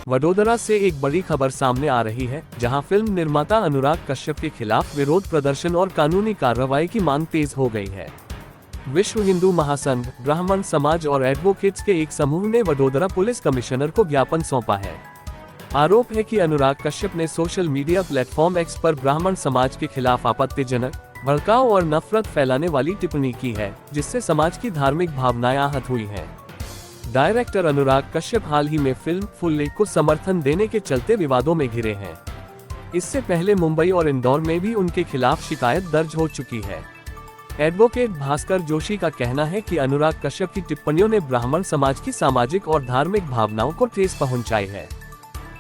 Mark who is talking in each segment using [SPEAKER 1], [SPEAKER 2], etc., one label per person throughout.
[SPEAKER 1] वडोदरा से एक बड़ी खबर सामने आ रही है, जहां फिल्म निर्माता अनुराग कश्यप के खिलाफ विरोध प्रदर्शन और कानूनी कार्रवाई की मांग तेज हो गई है। विश्व हिंदू महासंघ, ब्राह्मण समाज और एडवोकेट्स के एक समूह ने वडोदरा पुलिस कमिश्नर को ज्ञापन सौंपा है। आरोप है कि अनुराग कश्यप ने सोशल मीडिया प्लेटफॉर्म एक्स पर ब्राह्मण समाज के खिलाफ आपत्तिजनक, भड़काऊ और नफरत फैलाने वाली टिप्पणी की है, जिससे समाज की धार्मिक भावनाएं आहत हुई हैं। डायरेक्टर अनुराग कश्यप हाल ही में फिल्म फुल लेक को समर्थन देने के चलते विवादों में घिरे हैं। इससे पहले मुंबई और इंदौर में भी उनके खिलाफ शिकायत दर्ज हो चुकी है। एडवोकेट भास्कर जोशी का कहना है कि अनुराग कश्यप की टिप्पणियों ने ब्राह्मण समाज की सामाजिक और धार्मिक भावनाओं को ठेस पहुंचाई है।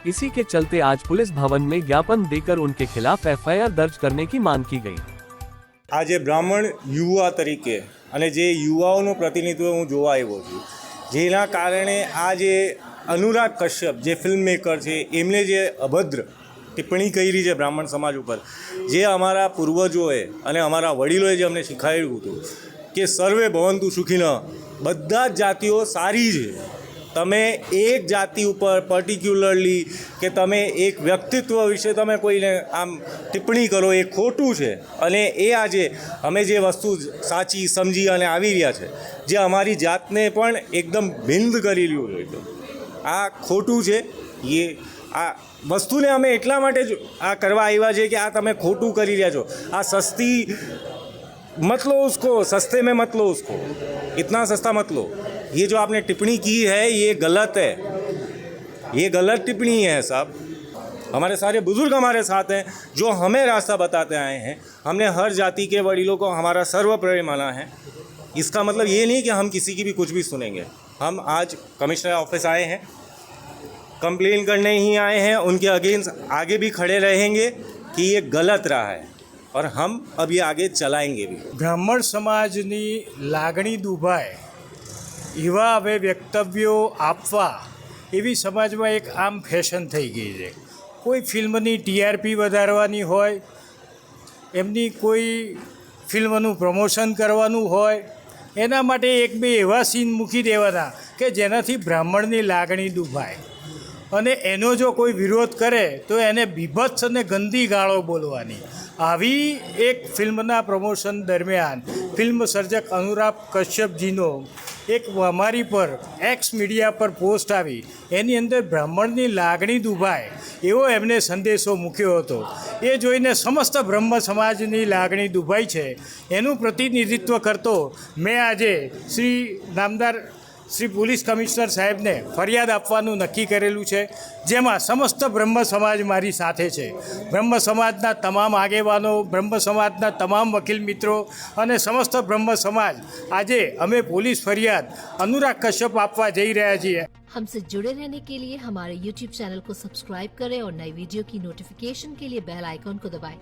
[SPEAKER 1] इसी के चलते आज पुलिस भवन में ज्ञापन देकर उनके खिलाफ एफआईआर दर्ज करने की मांग की गई।
[SPEAKER 2] आज ब्राह्मण युवा तरीके અને જે યુવાઓનું પ્રતિનિધિત્વ હું જોવા આવ્યો છું, જેના કારણે આ જે अनुराग कश्यप જે ફિલ્મ મેકર છે એમણે જે અભદ્ર ટિપ્પણી કરી છે બ્રાહ્મણ સમાજ ઉપર, જે અમારા પૂર્વજોએ અને અમારા વડીલોએ જે અમને શીખવાડ્યું હતું કે સર્વે ભવંતુ સુખીનઃ, બધા જ જાતિઓ સારી છે, તમે એક જાતિ ઉપર પર્ટિક્યુલરલી કે તમે એક વ્યક્તિત્વ વિશે તમે કોઈને આમ ટિપ્પણી કરો એ ખોટું છે। અને એ આજે અમે જે વસ્તુ સાચી સમજી અને આવી રહ્યા છે, જે અમારી જાતને પણ એકદમ ભિન્ન કરી રહ્યું છે, આ ખોટું છે। એ આ વસ્તુને અમે એટલા માટે જ આ કરવા આવ્યા છે કે આ તમે ખોટું કરી રહ્યા છો। આ સસ્તી मत लो उसको, सस्ते में मत लो उसको, इतना सस्ता मत लो। ये जो आपने टिप्पणी की है ये गलत है, ये गलत टिप्पणी है साहब। हमारे सारे बुज़ुर्ग हमारे साथ हैं जो हमें रास्ता बताते आए हैं। हमने हर जाति के वडीलों को हमारा सर्वप्रिय माना है। इसका मतलब ये नहीं कि हम किसी की भी कुछ भी सुनेंगे। हम आज कमिश्नर ऑफिस आए हैं, कंप्लेन करने ही आए हैं, उनके अगेंस्ट आगे भी खड़े रहेंगे कि ये गलत रहा है और हम अब ये आगे चलाएंगे भी।
[SPEAKER 3] બ્રાહ્મણ સમાજની લાગણી દુભાય એવા હવે વક્તવ્યો આપવા એવી સમાજમાં એક આમ ફેશન થઈ ગઈ છે। કોઈ ફિલ્મની ટીઆરપી વધારવાની હોય, એમની કોઈ ફિલ્મનું પ્રમોશન કરવાનું હોય, એના માટે એક બે એવા સીન મૂકી દેવાના કે જેનાથી બ્રાહ્મણની લાગણી દુભાય, અને એનો જો કોઈ વિરોધ કરે તો એને બીભત્સ અને ગંદી ગાળો બોલવાની। આવી એક ફિલ્મના પ્રમોશન દરમિયાન ફિલ્મ સર્જક અનુરાગ કશ્યપજીનો એક અમારી પર એક્સ મીડિયા પર પોસ્ટ આવી, એની અંદર બ્રાહ્મણની લાગણી દુભાય એવો એમને સંદેશો મૂક્યો હતો। એ જોઈને સમસ્ત બ્રહ્મ સમાજની લાગણી દુભાઈ છે એનું પ્રતિનિધિત્વ કરતો મેં આજે શ્રી નામદાર શ્રી પોલીસ કમિશનર સાહેબને ફરિયાદ આપવાનું નક્કી કરેલું છે, જેમાં સમસ્ત બ્રહ્મ સમાજ મારી સાથે છે। બ્રહ્મ સમાજના તમામ આગેવાનો, બ્રહ્મ સમાજના તમામ વકીલ મિત્રો અને સમસ્ત બ્રહ્મ સમાજ આજે અમે પોલીસ ફરિયાદ अनुराग कश्यप આપવા જઈ રહ્યા છીએ।
[SPEAKER 4] हमसे जुड़े रहने के लिए हमारे YouTube चैनल को सब्सक्राइब करें और नई वीडियो की नोटिफिकेशन के लिए बेल आइकॉन को दबाएं।